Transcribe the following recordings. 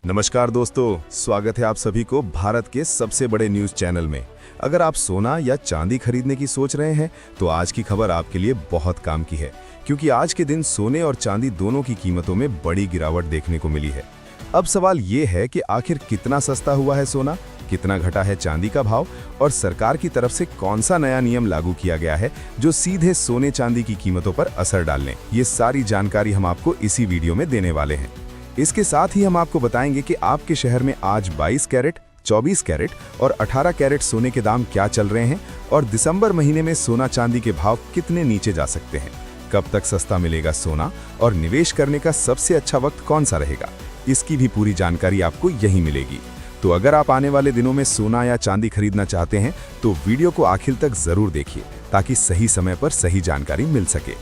नमस्कार दोस्तों, स्वागत है आप सभी को भारत के सबसे बड़े न्यूज़ चैनल में। अगर आप सोना या चांदी खरीदने की सोच रहे हैं तो आज की खबर आपके लिए बहुत काम की है, क्योंकि आज के दिन सोने और चांदी दोनों की कीमतों में बड़ी गिरावट देखने को मिली है। अब सवाल ये है कि आखिर कितना सस्ता हुआ है सोना, कितना घटा है चांदी का भाव और सरकार की तरफ से कौन सा नया नियम लागू किया गया है जो सीधे सोने चांदी की कीमतों पर असर डालने। ये सारी जानकारी हम आपको इसी वीडियो में देने वाले हैं। इसके साथ ही हम आपको बताएंगे कि आपके शहर में आज 22 कैरेट, 24 कैरेट और 18 कैरेट सोने के दाम क्या चल रहे हैं और दिसंबर महीने में सोना चांदी के भाव कितने नीचे जा सकते हैं। कब तक सस्ता मिलेगा सोना और निवेश करने का सबसे अच्छा वक्त कौन सा रहेगा, इसकी भी पूरी जानकारी आपको यहीं मिलेगी। तो अगर आप आने वाले दिनों में सोना या चांदी खरीदना चाहते हैं तो वीडियो को आखिर तक जरूर देखिए, ताकि सही समय पर सही जानकारी मिल सके।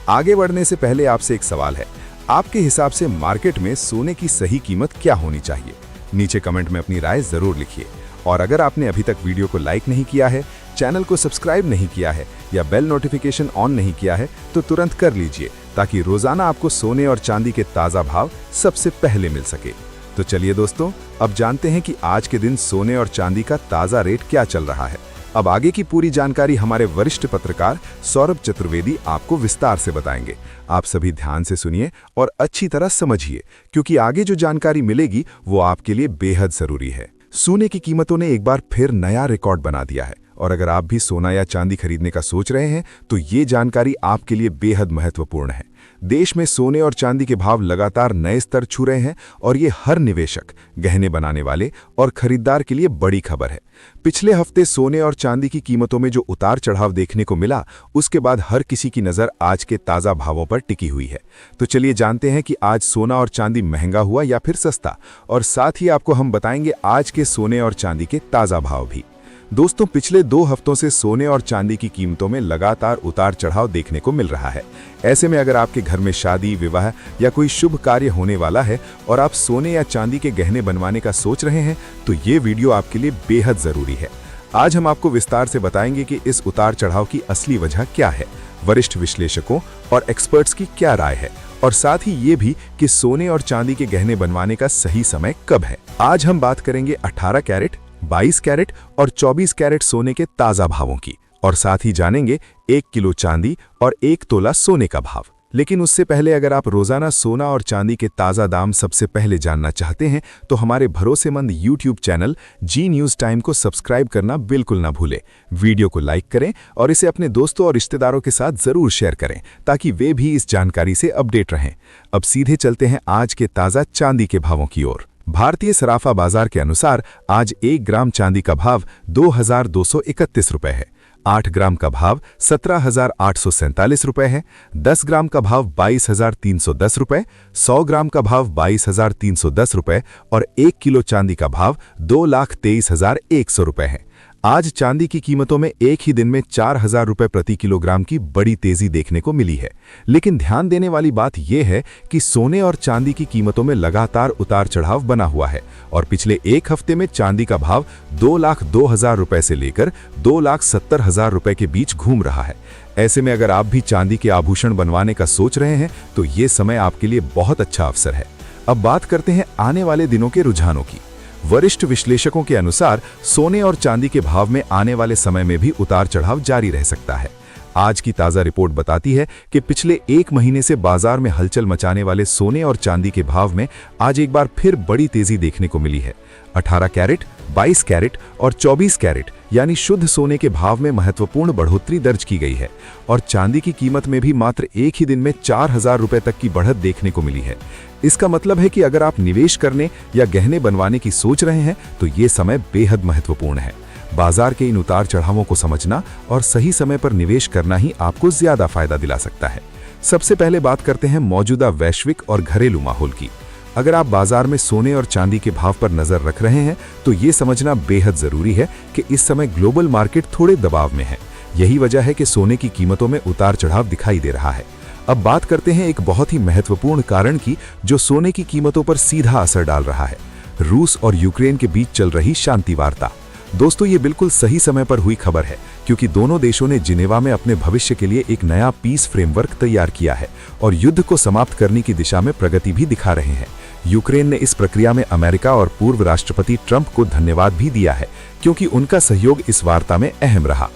आगे बढ़ने से पहले आपसे एक सवाल है, आपके हिसाब से मार्केट में सोने की सही कीमत क्या होनी चाहिए? नीचे कमेंट में अपनी राय जरूर लिखिए। और अगर आपने अभी तक वीडियो को लाइक नहीं किया है, चैनल को सब्सक्राइब नहीं किया है या बेल नोटिफिकेशन ऑन नहीं किया है तो तुरंत कर लीजिए, ताकि रोजाना आपको सोने और चांदी के ताज़ा भाव सबसे पहले मिल सके। तो चलिए दोस्तों, अब जानते हैं कि आज के दिन सोने और चांदी का ताज़ा रेट क्या चल रहा है। अब आगे की पूरी जानकारी हमारे वरिष्ठ पत्रकार सौरभ चतुर्वेदी आपको विस्तार से बताएंगे। आप सभी ध्यान से सुनिए और अच्छी तरह समझिए, क्योंकि आगे जो जानकारी मिलेगी वो आपके लिए बेहद जरूरी है। सोने की कीमतों ने एक बार फिर नया रिकॉर्ड बना दिया है, और अगर आप भी सोना या चांदी खरीदने का सोच रहे हैं तो ये जानकारी आपके लिए बेहद महत्वपूर्ण है। देश में सोने और चांदी के भाव लगातार नए स्तर छू रहे हैं और ये हर निवेशक, गहने बनाने वाले और खरीदार के लिए बड़ी खबर है। पिछले हफ्ते सोने और चांदी की कीमतों में जो उतार चढ़ाव देखने को मिला, उसके बाद हर किसी की नज़र आज के ताज़ा भावों पर टिकी हुई है। तो चलिए जानते हैं कि आज सोना और चांदी महंगा हुआ या फिर सस्ता, और साथ ही आपको हम बताएंगे आज के सोने और चांदी के ताज़ा भाव भी। दोस्तों, पिछले 2 हफ्तों से सोने और चांदी की कीमतों में लगातार उतार चढ़ाव देखने को मिल रहा है। ऐसे में अगर आपके घर में शादी, विवाह या कोई शुभ कार्य होने वाला है और आप सोने या चांदी के गहने बनवाने का सोच रहे हैं तो ये वीडियो आपके लिए बेहद ज़रूरी है। आज हम आपको विस्तार से बताएंगे कि इस उतार चढ़ाव की असली वजह क्या है, वरिष्ठ विश्लेषकों और एक्सपर्ट्स की क्या राय है, और साथ ही ये भी कि सोने और चांदी के गहने बनवाने का सही समय कब है। आज हम बात करेंगे 18 कैरेट, 22 कैरेट और 24 कैरेट सोने के ताज़ा भावों की, और साथ ही जानेंगे 1 किलो चांदी और 1 तोला सोने का भाव। लेकिन उससे पहले अगर आप रोजाना सोना और चांदी के ताज़ा दाम सबसे पहले जानना चाहते हैं तो हमारे भरोसेमंद YouTube चैनल जी न्यूज़ टाइम को सब्सक्राइब करना बिल्कुल ना भूलें। वीडियो को लाइक करें और इसे अपने दोस्तों और रिश्तेदारों के साथ ज़रूर शेयर करें, ताकि वे भी इस जानकारी से अपडेट रहें। अब सीधे चलते हैं आज के ताज़ा चांदी के भावों की ओर। भारतीय सराफा बाजार के अनुसार आज 1 ग्राम चांदी का भाव 2231 रुपए है, 8 ग्राम का भाव 17,847 रुपए है, 10 ग्राम का भाव 22,310 रुपए, 100 ग्राम का भाव 22,310 रुपए और 1 किलो चांदी का भाव 2,23,100 रुपए है। आज चांदी की कीमतों में एक ही दिन में 4,000 रुपए प्रति किलोग्राम की बड़ी तेजी देखने को मिली है। लेकिन ध्यान देने वाली बात यह है कि सोने और चांदी की कीमतों में लगातार उतार चढ़ाव बना हुआ है, और पिछले एक हफ्ते में चांदी का भाव 2,02,000 रुपए से लेकर 2,70,000 रुपए के बीच घूम रहा है। ऐसे में अगर आप भी चांदी के आभूषण बनवाने का सोच रहे हैं तो ये समय आपके लिए बहुत अच्छा अवसर है। अब बात करते हैं आने वाले दिनों के रुझानों की। वरिष्ठ विश्लेषकों के अनुसार सोने और चांदी के भाव में आने वाले समय में भी उतार चढ़ाव जारी रह सकता है। आज की ताज़ा रिपोर्ट बताती है कि पिछले 1 महीने से बाजार में हलचल मचाने वाले सोने और चांदी के भाव में आज एक बार फिर बड़ी तेजी देखने को मिली है। 18 कैरेट, 22 कैरेट और 24 कैरेट यानी शुद्ध सोने के भाव में महत्वपूर्ण बढ़ोतरी दर्ज की गई है, और चांदी की कीमत में भी मात्र एक ही दिन में 4,000 रुपए तक की बढ़त देखने को मिली है। इसका मतलब है कि अगर आप निवेश करने या गहने बनवाने की सोच रहे हैं तो ये समय बेहद महत्वपूर्ण है। बाजार के इन उतार चढ़ावों को समझना और सही समय पर निवेश करना ही आपको ज्यादा फायदा दिला सकता है। सबसे पहले बात करते हैं मौजूदा वैश्विक और घरेलू माहौल की। अगर आप बाजार में सोने और चांदी के भाव पर नजर रख रहे हैं तो ये समझना बेहद जरूरी है कि इस समय ग्लोबल मार्केट थोड़े दबाव में है। यही वजह है कि सोने की कीमतों में उतार चढ़ाव दिखाई दे रहा है। अब बात करते हैं एक बहुत ही महत्वपूर्ण कारण की, जो सोने की कीमतों पर सीधा असर डाल रहा है। रूस और यूक्रेन के बीच चल रही शांति वार्ता। दोस्तों, ये बिल्कुल सही समय पर हुई खबर है, क्योंकि दोनों देशों ने जिनेवा में अपने भविष्य के लिए एक नया पीस फ्रेमवर्क तैयार किया है और युद्ध को समाप्त करने की दिशा में प्रगति भी दिखा रहे हैं। यूक्रेन ने इस प्रक्रिया में अमेरिका और पूर्व राष्ट्रपति ट्रंप को धन्यवाद भी दिया है, क्योंकि उनका सहयोग इस वार्ता में अहम रहा।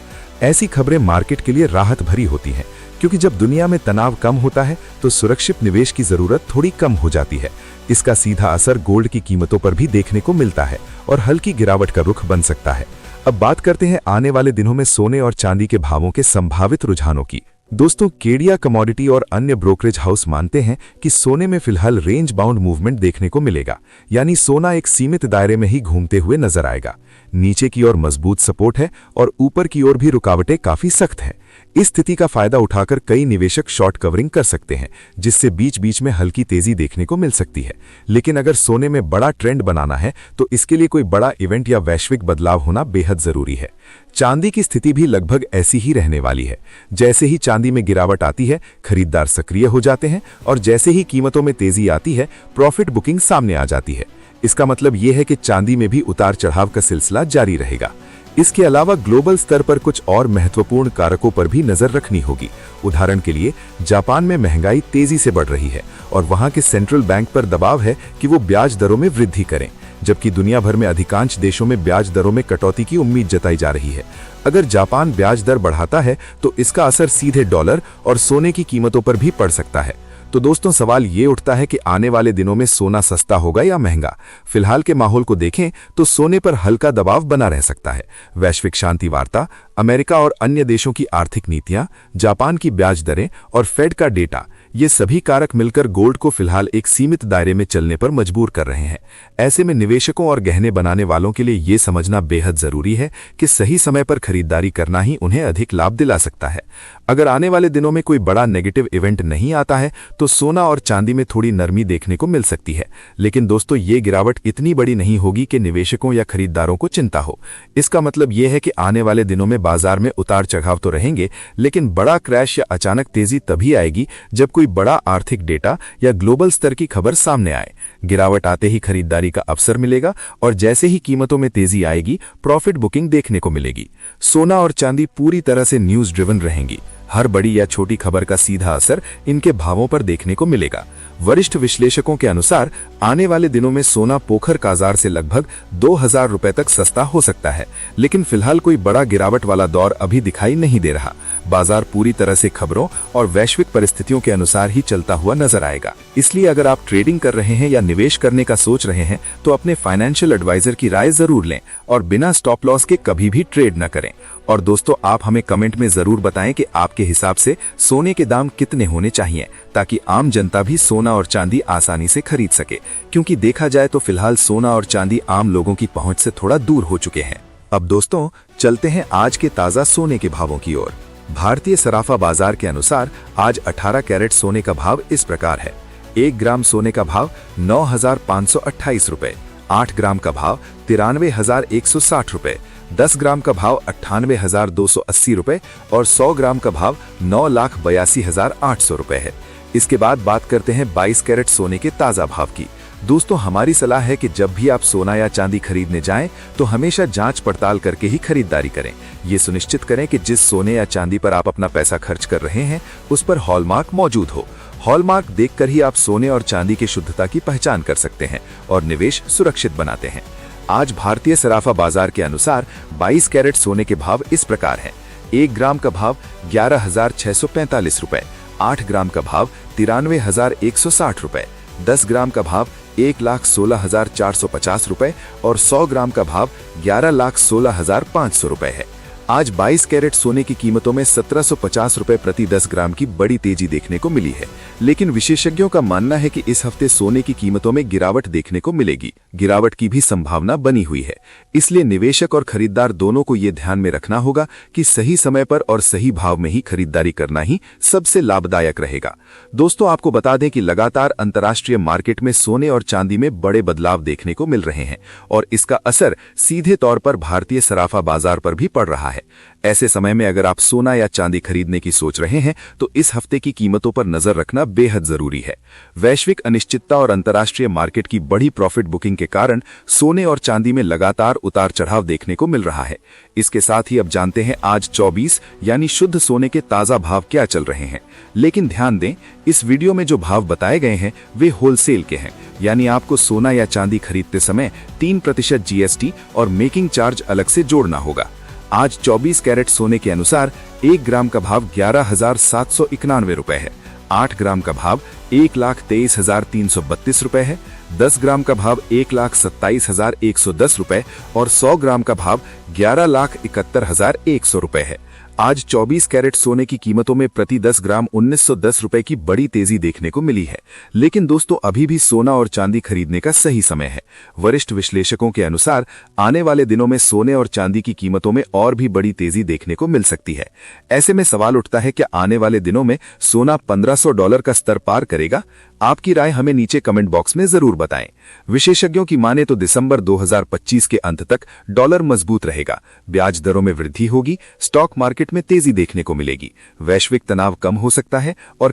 ऐसी खबरें मार्केट के लिए राहत भरी होती हैं, क्योंकि जब दुनिया में तनाव कम होता है तो सुरक्षित निवेश की जरूरत थोड़ी कम हो जाती है। इसका सीधा असर गोल्ड की कीमतों पर भी देखने को मिलता है और हल्की गिरावट का रुख बन सकता है। अब बात करते हैं आने वाले दिनों में सोने और चांदी के भावों के संभावित रुझानों की। दोस्तों, केडिया कमोडिटी और अन्य ब्रोकरेज हाउस मानते हैं कि सोने में फिलहाल रेंज बाउंड मूवमेंट देखने को मिलेगा, यानी सोना एक सीमित दायरे में ही घूमते हुए नजर आएगा। नीचे की ओर मजबूत सपोर्ट है और ऊपर की ओर भी रुकावटें काफी सख्त हैं। इस स्थिति का फायदा उठाकर कई निवेशक शॉर्ट कवरिंग कर सकते हैं, जिससे बीच बीच में हल्की तेजी देखने को मिल सकती है। लेकिन अगर सोने में बड़ा ट्रेंड बनाना है तो इसके लिए कोई बड़ा इवेंट या वैश्विक बदलाव होना बेहद जरूरी है। चांदी की स्थिति भी लगभग ऐसी ही रहने वाली है। जैसे ही चांदी में गिरावट आती है, खरीदार सक्रिय हो जाते हैं और जैसे ही कीमतों में तेजी आती है, प्रॉफिट बुकिंग सामने आ जाती है। इसका मतलब यह है कि चांदी में भी उतार चढ़ाव का सिलसिला जारी रहेगा। इसके अलावा ग्लोबल स्तर पर कुछ और महत्वपूर्ण कारकों पर भी नजर रखनी होगी। उदाहरण के लिए, जापान में महंगाई तेजी से बढ़ रही है और वहां के सेंट्रल बैंक पर दबाव है कि वो ब्याज दरों में वृद्धि करें, जबकि दुनिया भर में अधिकांश देशों में ब्याज दरों में कटौती की उम्मीद जताई जा रही है। अगर जापान ब्याज दर बढ़ाता है तो इसका असर सीधे डॉलर और सोने की कीमतों पर भी पड़ सकता है। तो दोस्तों, सवाल ये उठता है कि आने वाले दिनों में सोना सस्ता होगा या महंगा। फिलहाल के माहौल को देखें तो सोने पर हल्का दबाव बना रह सकता है। वैश्विक शांति वार्ता, अमेरिका और अन्य देशों की आर्थिक नीतियां, जापान की ब्याज दरें और फेड का डेटा, ये सभी कारक मिलकर गोल्ड को फिलहाल एक सीमित दायरे में चलने पर मजबूर कर रहे हैं। ऐसे में निवेशकों और गहने बनाने वालों के लिए ये समझना बेहद जरूरी है कि सही समय पर खरीदारी करना ही उन्हें अधिक लाभ दिला सकता है। अगर आने वाले दिनों में कोई बड़ा नेगेटिव इवेंट नहीं आता है तो सोना और चांदी में थोड़ी नरमी देखने को मिल सकती है। लेकिन दोस्तों, ये गिरावट इतनी बड़ी नहीं होगी कि निवेशकों या खरीदारों को चिंता हो। इसका मतलब ये है कि आने वाले दिनों में बाजार में उतार चढ़ाव तो रहेंगे, लेकिन बड़ा क्रैश या अचानक तेजी तभी आएगी जब कोई बड़ा आर्थिक डेटा या ग्लोबल स्तर की खबर सामने आए। गिरावट आते ही खरीदारी का अवसर मिलेगा और जैसे ही कीमतों में तेजी आएगी, प्रॉफिट बुकिंग देखने को मिलेगी। सोना और चांदी पूरी तरह से न्यूज ड्रिवन रहेंगी। हर बड़ी या छोटी खबर का सीधा असर इनके भावों पर देखने को मिलेगा। वरिष्ठ विश्लेषकों के अनुसार आने वाले दिनों में सोना पोखर बाजार से लगभग 2000 रुपए तक सस्ता हो सकता है, लेकिन फिलहाल कोई बड़ा गिरावट वाला दौर अभी दिखाई नहीं दे रहा। बाजार पूरी तरह से खबरों और वैश्विक परिस्थितियों के अनुसार ही चलता हुआ नजर आएगा। इसलिए अगर आप ट्रेडिंग कर रहे हैं या निवेश करने का सोच रहे हैं तो अपने फाइनेंशियल एडवाइजर की राय जरूर लें और बिना स्टॉप लॉस के कभी भी ट्रेड न करें। और दोस्तों, आप हमें कमेंट में जरूर बताएं कि आपके हिसाब से सोने के दाम कितने होने चाहिए, ताकि आम जनता भी सोना और चांदी आसानी से खरीद सके। क्योंकि देखा जाए तो फिलहाल सोना और चांदी आम लोगों की पहुंच से थोड़ा दूर हो चुके हैं। अब दोस्तों, चलते हैं आज के ताजा सोने के भावों की ओर। भारतीय सराफा बाजार के अनुसार आज 18 कैरेट सोने का भाव इस प्रकार है। 1 ग्राम सोने का भाव 9,528 रुपए, 8 ग्राम का भाव 93,160 रुपए, 10 ग्राम का भाव 98,280 रुपए और 100 ग्राम का भाव 9,82,800 रुपए है। इसके बाद बात करते हैं 22 कैरेट सोने के ताजा भाव की। दोस्तों, हमारी सलाह है कि जब भी आप सोना या चांदी खरीदने जाएं तो हमेशा जांच पड़ताल करके ही खरीदारी करें। ये सुनिश्चित करें कि जिस सोने या चांदी पर आप अपना पैसा खर्च कर रहे हैं उस पर हॉलमार्क मौजूद हो। हॉलमार्क देखकर ही आप सोने और चांदी की शुद्धता की पहचान कर सकते हैं और निवेश सुरक्षित बनाते हैं। आज भारतीय सराफा बाजार के अनुसार 22 कैरेट सोने के भाव इस प्रकार हैं। 1 ग्राम का भाव 11,645 रुपए, 8 ग्राम का भाव 93,160 रुपए, 10 ग्राम का भाव 1,16,450 रुपए और 100 ग्राम का भाव 11,16,500 रुपए है। आज 22 कैरेट सोने की कीमतों में 1750 रुपए प्रति 10 ग्राम की बड़ी तेजी देखने को मिली है, लेकिन विशेषज्ञों का मानना है कि इस हफ्ते सोने की कीमतों में गिरावट देखने को मिलेगी। गिरावट की भी संभावना बनी हुई है, इसलिए निवेशक और खरीदार दोनों को ये ध्यान में रखना होगा कि सही समय पर और सही भाव में ही खरीदारी करना ही सबसे लाभदायक रहेगा। दोस्तों, आपको बता दें कि लगातार अंतर्राष्ट्रीय मार्केट में सोने और चांदी में बड़े बदलाव देखने को मिल रहे हैं और इसका असर सीधे तौर पर भारतीय सराफा बाजार पर भी पड़ रहा है। है। ऐसे समय में अगर आप सोना या चांदी खरीदने की सोच रहे हैं तो इस हफ्ते की कीमतों पर नजर रखना बेहद जरूरी है। वैश्विक अनिश्चितता और अंतर्राष्ट्रीय मार्केट की बड़ी प्रॉफिट बुकिंग के कारण सोने और चांदी में लगातार उतार चढ़ाव देखने को मिल रहा है। इसके साथ ही अब जानते हैं आज 24 यानी शुद्ध सोने के ताजा भाव क्या चल रहे हैं। लेकिन ध्यान दें, इस वीडियो में जो भाव बताए गए हैं वे होलसेल के हैं, यानी आपको सोना या चांदी खरीदते समय 3% जीएसटी और मेकिंग चार्ज अलग से जोड़ना होगा। आज 24 कैरेट सोने के अनुसार 1 ग्राम का भाव 11,791 रुपए है, 8 ग्राम का भाव 1,23,332 रुपए है, 10 ग्राम का भाव 1,27,110 रुपए और 100 ग्राम का भाव 11,71,100 रुपए है। आज 24 कैरेट सोने की कीमतों में प्रति 10 ग्राम 1910 रुपए की बड़ी तेजी देखने को मिली है। लेकिन दोस्तों, अभी भी सोना और चांदी खरीदने का सही समय है। वरिष्ठ विश्लेषकों के अनुसार आने वाले दिनों में सोने और चांदी की कीमतों में और भी बड़ी तेजी देखने को मिल सकती है। ऐसे में सवाल उठता है कि आने वाले दिनों में सोना $1,500 का स्तर पार करेगा? आपकी राय हमें नीचे कमेंट बॉक्स में जरूर बताएं। विशेषज्ञों की माने तो दिसंबर 2025 के अंत तक डॉलर मजबूत रहेगा, ब्याज दरों में वृद्धि होगी, स्टॉक मार्केट में तेजी देखने को मिलेगी, वैश्विक तनाव कम हो सकता है और